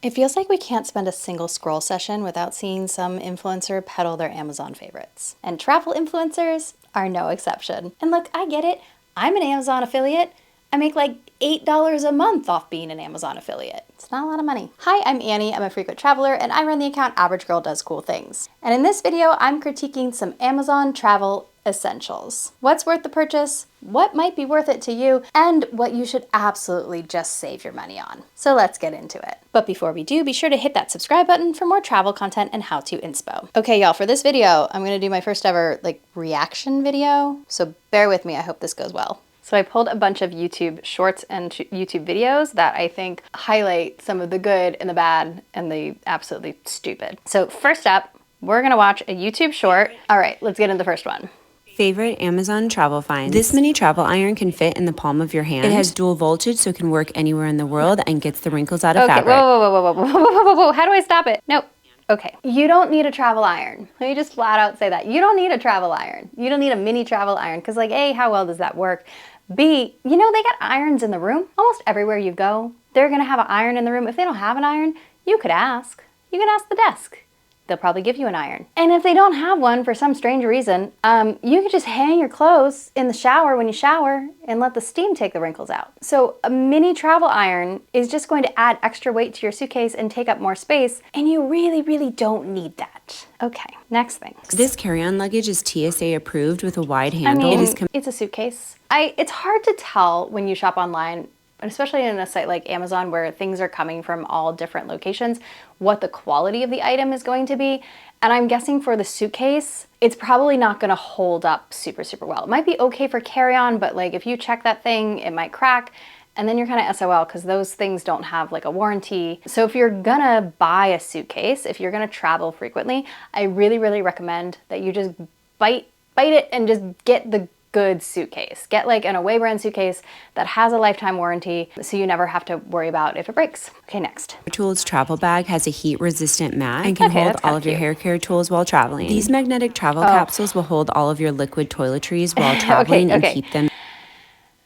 It feels like we can't spend a single scroll session without seeing some influencer peddle their Amazon favorites. And travel influencers are no exception. And look, I get it. I'm an Amazon affiliate. I make like $8 a month off being an Amazon affiliate. It's not a lot of money. Hi, I'm Annie. I'm a frequent traveler and I run the account Average Girl Does Cool Things. And in this video, I'm critiquing some Amazon travel essentials. What's worth the purchase, what might be worth it to you, and what you should absolutely just save your money on. So let's get into it. But before we do, be sure to hit that subscribe button for more travel content and how-to inspo. Okay, y'all, for this video, I'm gonna do my first ever reaction video. So bear with me, I hope this goes well. So I pulled a bunch of YouTube shorts and YouTube videos that I think highlight some of the good and the bad and the absolutely stupid. So first up, we're gonna watch a YouTube short. All right, let's get into the first one. Favorite Amazon travel finds. This mini travel iron can fit in the palm of your hand. It has dual voltage, so it can work anywhere in the world and gets the wrinkles out of fabric. Whoa. How do I stop it? Nope. Okay, you don't need a travel iron. Let me just flat out say that. You don't need a travel iron. You don't need a mini travel iron because A, how well does that work? B, you know they got irons in the room. Almost everywhere you go, they're gonna have an iron in the room. If they don't have an iron, you could ask. You can ask the desk. They'll probably give you an iron. And if they don't have one for some strange reason, you could just hang your clothes in the shower when you shower and let the steam take the wrinkles out. So a mini travel iron is just going to add extra weight to your suitcase and take up more space, and you really, really don't need that. Okay, next thing. This carry-on luggage is TSA approved with a wide handle. I mean, it's a suitcase. It's hard to tell when you shop online, especially in a site like Amazon where things are coming from all different locations, what the quality of the item is going to be. And I'm guessing for the suitcase, it's probably not gonna hold up super, super well. It might be okay for carry-on, but if you check that thing, it might crack. And then you're kind of SOL because those things don't have a warranty. So if you're gonna buy a suitcase, if you're gonna travel frequently, I really, really recommend that you just bite it and just get the good suitcase. Get an away brand suitcase that has a lifetime warranty so you never have to worry about if it breaks. Okay, next. Tools travel bag has a heat resistant mat and can hold all of your hair care tools while traveling. These magnetic travel capsules will hold all of your liquid toiletries while traveling and keep them.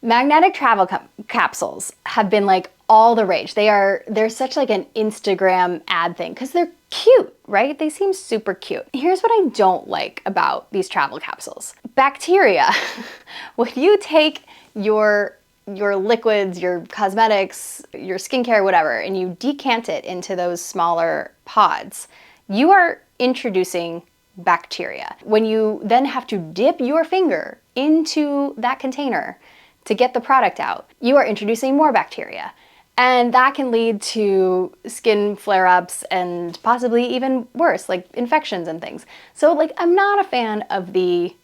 Magnetic travel capsules have been all the rage. They're such an Instagram ad thing because they're cute, right? They seem super cute. Here's what I don't like about these travel capsules. Bacteria. When you take your liquids, your cosmetics, your skincare, whatever, and you decant it into those smaller pods, you are introducing bacteria. When you then have to dip your finger into that container to get the product out, you are introducing more bacteria. And that can lead to skin flare-ups and possibly even worse, infections and things. So I'm not a fan of the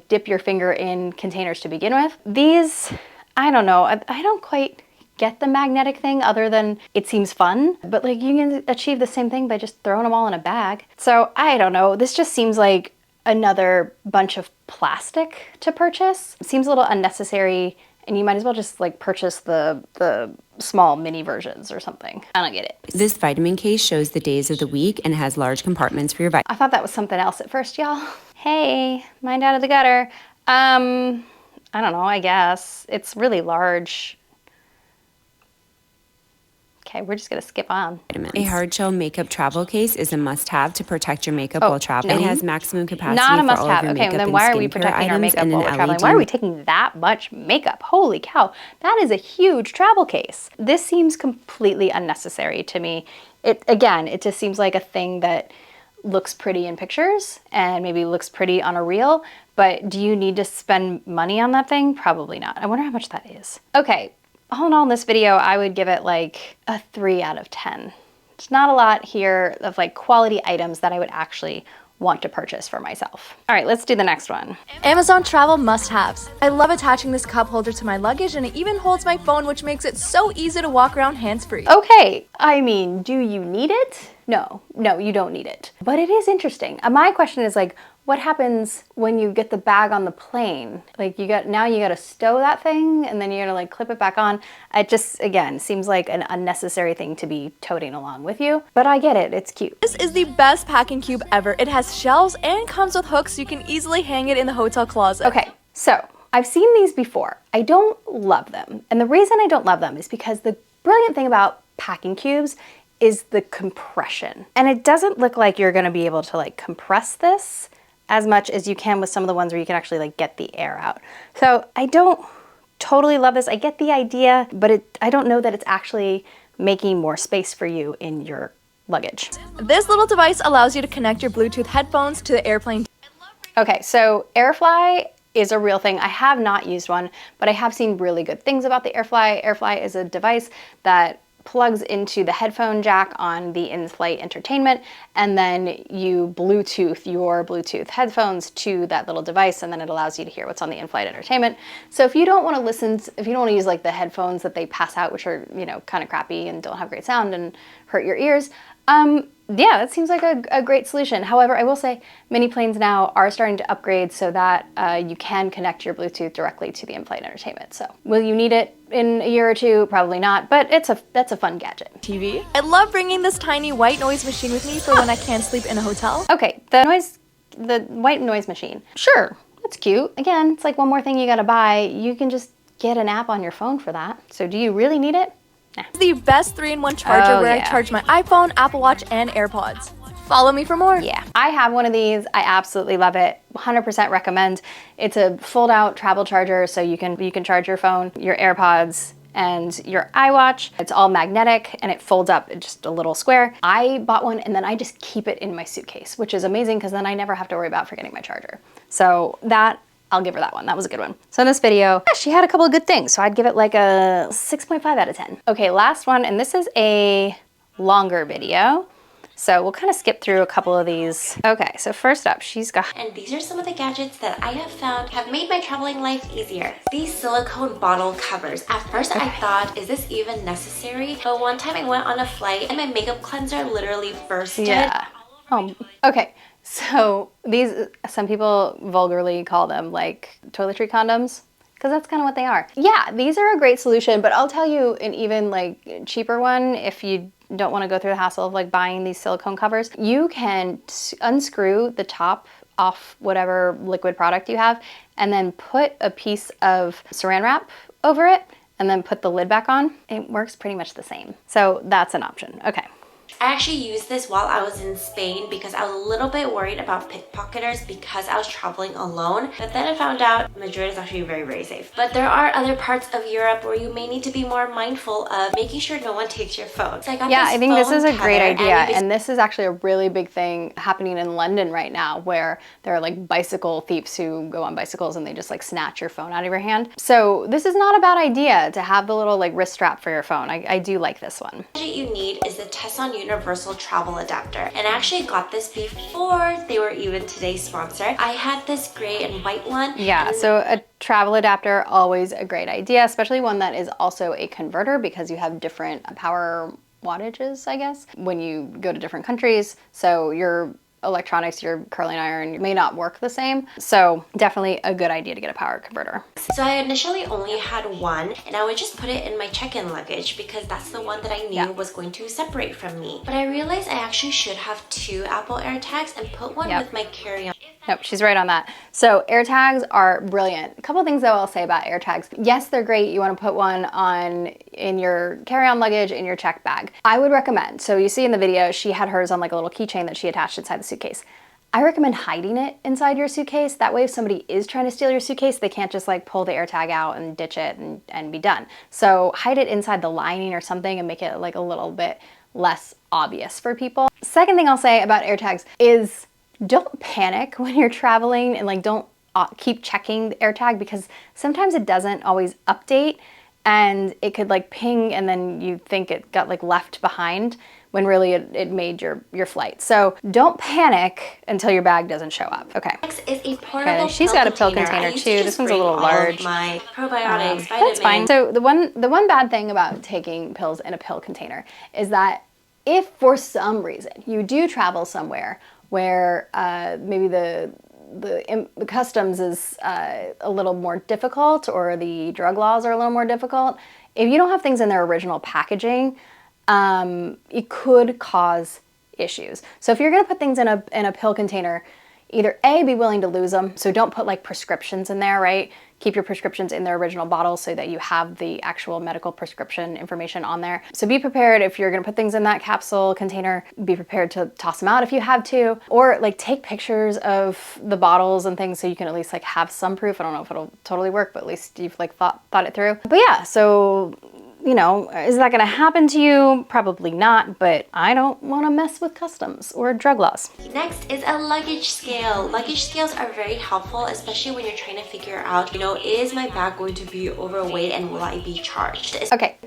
dip your finger in containers to begin with. These, I don't know, I don't quite get the magnetic thing other than it seems fun, but you can achieve the same thing by just throwing them all in a bag. So I don't know, this just seems like another bunch of plastic to purchase. It seems a little unnecessary, and you might as well just purchase the small mini versions or something. I don't get it. This vitamin case shows the days of the week and has large compartments for your vitamins. I thought that was something else at first, y'all. Hey, mind out of the gutter. I don't know, I guess. It's really large. Okay, we're just gonna skip on. A hard shell makeup travel case is a must-have to protect your makeup while traveling. It has maximum capacity Not a for all of must-have. your Okay, makeup then and why are we skincare protecting our items makeup and while an we're traveling? LED. Why are we taking that much makeup? Holy cow, that is a huge travel case. This seems completely unnecessary to me. It just seems like a thing that looks pretty in pictures and maybe looks pretty on a reel, but do you need to spend money on that thing? Probably not. I wonder how much that is. Okay, all in all in this video, I would give it a 3 out of 10. There's not a lot here of quality items that I would actually want to purchase for myself. All right, let's do the next one. Amazon travel must-haves. I love attaching this cup holder to my luggage, and it even holds my phone, which makes it so easy to walk around hands-free. Okay, I mean, do you need it? No, you don't need it. But it is interesting. My question is what happens when you get the bag on the plane? Now you gotta stow that thing and then you gotta clip it back on. It just, again, seems like an unnecessary thing to be toting along with you, but I get it, it's cute. This is the best packing cube ever. It has shelves and comes with hooks so you can easily hang it in the hotel closet. Okay, so I've seen these before. I don't love them. And the reason I don't love them is because the brilliant thing about packing cubes is the compression. And it doesn't look like you're gonna be able to like compress this as much as you can with some of the ones where you can actually like get the air out. So I don't totally love this. I get the idea, but I don't know that it's actually making more space for you in your luggage. This little device allows you to connect your Bluetooth headphones to the airplane. Okay, so AirFly is a real thing. I have not used one, but I have seen really good things about the AirFly. AirFly is a device that plugs into the headphone jack on the in-flight entertainment, and then you Bluetooth your Bluetooth headphones to that little device, and then it allows you to hear what's on the in-flight entertainment. So if you don't want to listen, if you don't want to use like the headphones that they pass out, which are, you know, kind of crappy and don't have great sound and hurt your ears, yeah, that seems like a great solution. However, I will say many planes now are starting to upgrade so that you can connect your Bluetooth directly to the in-flight entertainment. So will you need it in a year or two? Probably not, but that's a fun gadget. TV. I love bringing this tiny white noise machine with me for when I can't sleep in a hotel. Okay, the white noise machine. Sure, that's cute. Again, it's like one more thing you gotta buy. You can just get an app on your phone for that. So do you really need it? The best 3-in-1 charger where I charge my iPhone, Apple Watch, and AirPods. Follow me for more. Yeah, I have one of these. I absolutely love it. 100% recommend. It's a fold-out travel charger, so you can charge your phone, your AirPods, and your iWatch. It's all magnetic and it folds up just a little square. I bought one and then I just keep it in my suitcase, which is amazing because then I never have to worry about forgetting my charger. So that, I'll give her that one. That was a good one. So in this video, yeah, she had a couple of good things. So I'd give it like a 6.5 out of 10. Okay, last one, and this is a longer video. So we'll kind of skip through a couple of these. Okay, so first up, she's got... And these are some of the gadgets that I have found have made my traveling life easier. These silicone bottle covers. At first I thought, is this even necessary? But one time I went on a flight and my makeup cleanser literally bursted. Yeah. Oh, okay. So these, some people vulgarly call them like toiletry condoms, because that's kind of what they are. Yeah, these are a great solution, but I'll tell you an even like cheaper one, if you don't want to go through the hassle of like buying these silicone covers, you can unscrew the top off whatever liquid product you have and then put a piece of saran wrap over it and then put the lid back on. It works pretty much the same. So that's an option. Okay. I actually used this while I was in Spain because I was a little bit worried about pickpocketers because I was traveling alone. But then I found out Madrid is actually very, very safe. But there are other parts of Europe where you may need to be more mindful of making sure no one takes your phone. So I think this is a great idea. And this is actually a really big thing happening in London right now, where there are like bicycle thieves who go on bicycles and they just like snatch your phone out of your hand. So this is not a bad idea to have the little like wrist strap for your phone. I do like this one. What you need is the Tesson Universal Travel Adapter, and I actually got this before they were even today's sponsor. I had this gray and white one. Yeah, so a travel adapter, always a great idea, especially one that is also a converter, because you have different power wattages, I guess, when you go to different countries. So your electronics, your curling iron may not work the same. So definitely a good idea to get a power converter. So I initially only had one, and I would just put it in my check-in luggage because that's the one that I knew was going to separate from me. But I realized I actually should have 2 Apple AirTags and put one with my carry-on. Nope, she's right on that. So AirTags are brilliant. A couple things though I'll say about AirTags. Yes, they're great. You want to put one on in your carry-on luggage, in your check bag. I would recommend, so you see in the video, she had hers on like a little keychain that she attached inside the suitcase. I recommend hiding it inside your suitcase. That way if somebody is trying to steal your suitcase, they can't just like pull the AirTag out and ditch it and be done. So hide it inside the lining or something and make it like a little bit less obvious for people. Second thing I'll say about AirTags is don't panic when you're traveling, and like don't keep checking the AirTag, because sometimes it doesn't always update and it could like ping and then you think it got like left behind when really it made your flight. So don't panic until your bag doesn't show up. Okay. Next is a portable she's got a pill container too. This one's a little large. My probiotics, vitamins. That's fine. So the one bad thing about taking pills in a pill container is that if for some reason you do travel somewhere where maybe the customs is a little more difficult, or the drug laws are a little more difficult, if you don't have things in their original packaging, it could cause issues. So if you're gonna put things in a pill container, either A, be willing to lose them, so don't put like prescriptions in there, right? keep your prescriptions in their original bottle so that you have the actual medical prescription information on there. So be prepared if you're gonna put things in that capsule container, be prepared to toss them out if you have to, or like take pictures of the bottles and things so you can at least like have some proof. I don't know if it'll totally work, but at least you've like thought it through. But yeah, so you know, is that gonna happen to you? Probably not, but I don't wanna mess with customs or drug laws. Next is a luggage scale. Luggage scales are very helpful, especially when you're trying to figure out, you know, is my bag going to be overweight and will I be charged? Okay,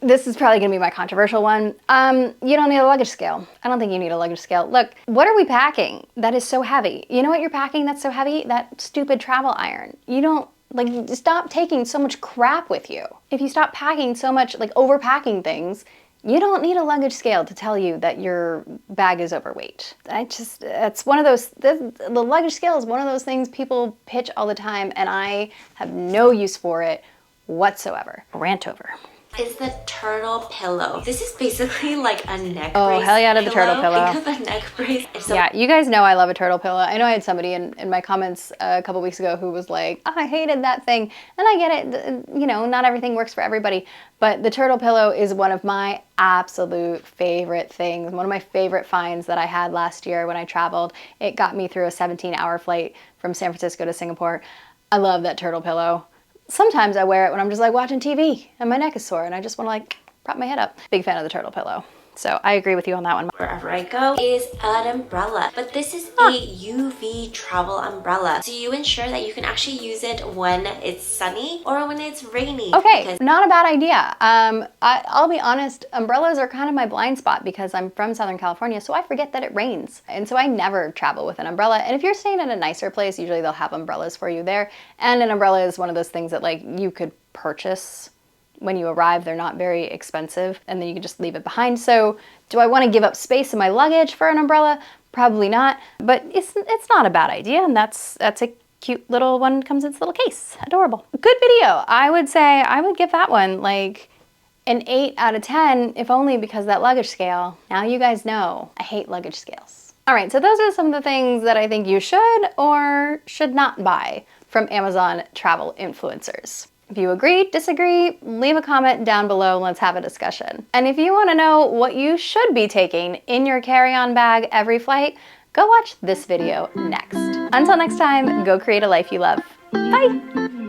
this is probably gonna be my controversial one. You don't need a luggage scale. I don't think you need a luggage scale. Look, what are we packing that is so heavy? You know what you're packing that's so heavy? That stupid travel iron. You don't, like, stop taking so much crap with you. If you stop packing so much, like overpacking things, you don't need a luggage scale to tell you that your bag is overweight. It's one of those, the luggage scale is one of those things people pitch all the time and I have no use for it whatsoever. Rant over. Is the turtle pillow. This is basically like a neck brace. Oh, hell yeah to the turtle pillow. Think of a neck brace. So yeah, you guys know I love a turtle pillow. I know I had somebody in my comments a couple weeks ago who was like, oh, I hated that thing. And I get it, you know, not everything works for everybody. But the turtle pillow is one of my absolute favorite things. One of my favorite finds that I had last year when I traveled. It got me through a 17-hour flight from San Francisco to Singapore. I love that turtle pillow. Sometimes I wear it when I'm just like watching TV and my neck is sore and I just want to like prop my head up. Big fan of the turtle pillow. So I agree with you on that one. Wherever I go is an umbrella, but this is a UV travel umbrella. So you ensure that you can actually use it when it's sunny or when it's rainy. Okay, not a bad idea. I'll be honest, umbrellas are kind of my blind spot because I'm from Southern California, so I forget that it rains. And so I never travel with an umbrella. And if you're staying at a nicer place, usually they'll have umbrellas for you there. And an umbrella is one of those things that like you could purchase when you arrive. They're not very expensive and then you can just leave it behind. So do I want to give up space in my luggage for an umbrella? Probably not, but it's not a bad idea. And that's a cute little one, comes in its little case. Adorable. Good video. I would say I would give that one like an 8 out of 10, if only because that luggage scale. Now you guys know I hate luggage scales. All right, so those are some of the things that I think you should or should not buy from Amazon travel influencers. If you agree, disagree, leave a comment down below and let's have a discussion. And if you want to know what you should be taking in your carry-on bag every flight, go watch this video next. Until next time, go create a life you love. Bye!